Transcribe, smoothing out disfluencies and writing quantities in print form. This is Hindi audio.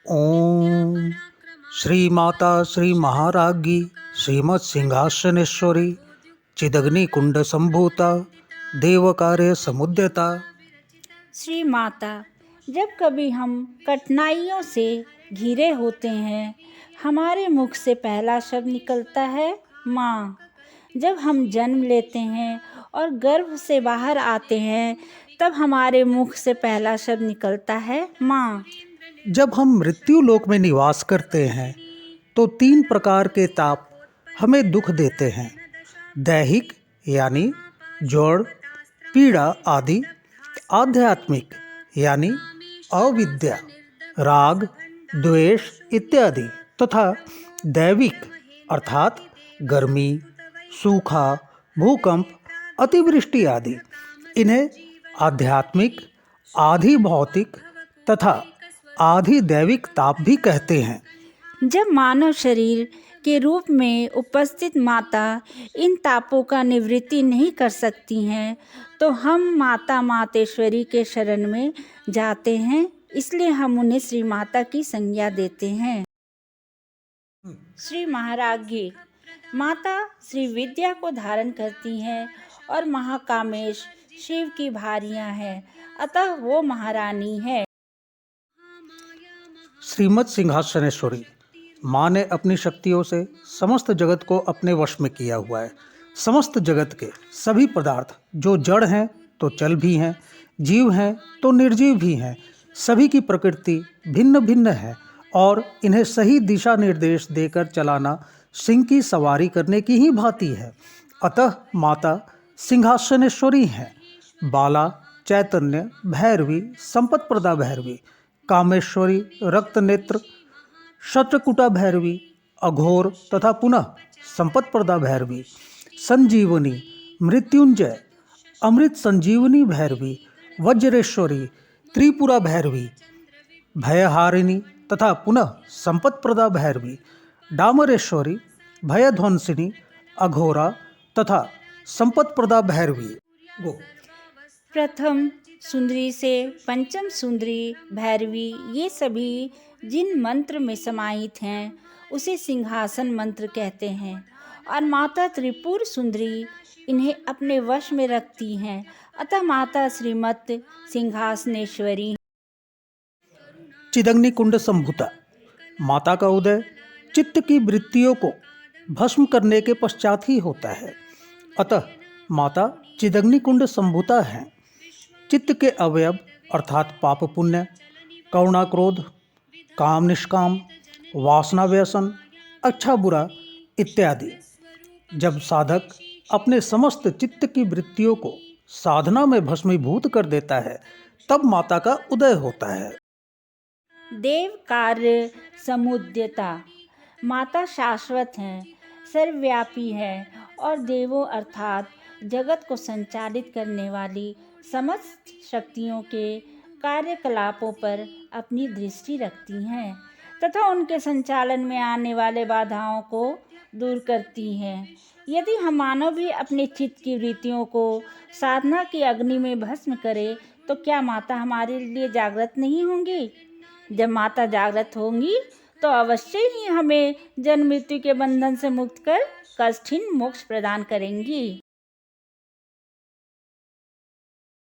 ओम श्री माता श्री महाराज्ञी श्रीमत् सिंहासनेश्वरी चिदग्नि कुंड संभूता देव कार्य समुद्यता। श्री माता, जब कभी हम कठिनाइयों से घिरे होते हैं, हमारे मुख से पहला शब्द निकलता है माँ। जब हम जन्म लेते हैं और गर्भ से बाहर आते हैं, तब हमारे मुख से पहला शब्द निकलता है माँ। जब हम मृत्यु लोक में निवास करते हैं तो 3 प्रकार के ताप हमें दुख देते हैं। दैहिक यानी जड़ पीड़ा आदि, आध्यात्मिक यानी अविद्या राग द्वेष इत्यादि, तथा दैविक अर्थात गर्मी सूखा भूकंप अतिवृष्टि आदि। इन्हें आध्यात्मिक आधि भौतिक तथा आधि दैविक ताप भी कहते हैं। जब मानव शरीर के रूप में उपस्थित माता इन तापों का निवृत्ति नहीं कर सकती हैं, तो हम माता मातेश्वरी के शरण में जाते हैं, इसलिए हम उन्हें श्री माता की संज्ञा देते हैं। श्री महाराज्ञी माता श्री विद्या को धारण करती हैं और महाकामेश शिव की भारियां हैं, अतः वो महारानी है। श्रीमत् सिंहासनेश्वरी माँ ने अपनी शक्तियों से समस्त जगत को अपने वश में किया हुआ है। समस्त जगत के सभी पदार्थ जो जड़ हैं तो चल भी हैं, जीव हैं तो निर्जीव भी हैं, सभी की प्रकृति भिन्न भिन्न है और इन्हें सही दिशा निर्देश देकर चलाना सिंह की सवारी करने की ही भांति है। अतः माता सिंहासनेश्वरी हैं। बाला चैतन्य भैरवी संपत्प्रदा भैरवी कामेश्वरी रक्तनेत्र शत्रकुटा भैरवी अघोर तथा पुनः संपत्प्रदा भैरवी संजीवनी मृत्युंजय अमृत संजीवनी भैरवी वज्रेश्वरी त्रिपुरा भैरवी भयहारिणी तथा पुनः संपत्प्रदा भैरवी डामरेश्वरी भयध्वंसिनी अघोरा तथा संपत्प्रदा भैरवी। प्रथम सुंदरी से पंचम सुंदरी भैरवी, ये सभी जिन मंत्र में समाहित हैं उसे सिंहासन मंत्र कहते हैं, और माता त्रिपुर सुंदरी इन्हें अपने वश में रखती हैं, अतः माता श्रीमत सिंहासनेश्वरी। चिदग्नि कुंड संभूता माता का उदय चित्त की वृत्तियों को भस्म करने के पश्चात ही होता है, अतः माता चिदग्नि कुंड संभूता है। चित्त के अवयव अर्थात पाप पुण्य करुणा क्रोध काम निष्काम वासना व्यसन अच्छा बुरा इत्यादि, जब साधक अपने समस्त चित्त की वृत्तियों को साधना में भस्मीभूत कर देता है, तब माता का उदय होता है। देव कार्य समुद्यता माता शाश्वत हैं, सर्वव्यापी है और देवों अर्थात जगत को संचालित करने वाली समस्त शक्तियों के कार्यकलापों पर अपनी दृष्टि रखती हैं तथा उनके संचालन में आने वाले बाधाओं को दूर करती हैं। यदि हम मानव भी अपने चित्त की वृत्तियों को साधना की अग्नि में भस्म करें, तो क्या माता हमारे लिए जागृत नहीं होंगी? जब माता जागृत होंगी तो अवश्य ही हमें जन्म मृत्यु के बंधन से मुक्त कर कष्टहीन मोक्ष प्रदान करेंगी।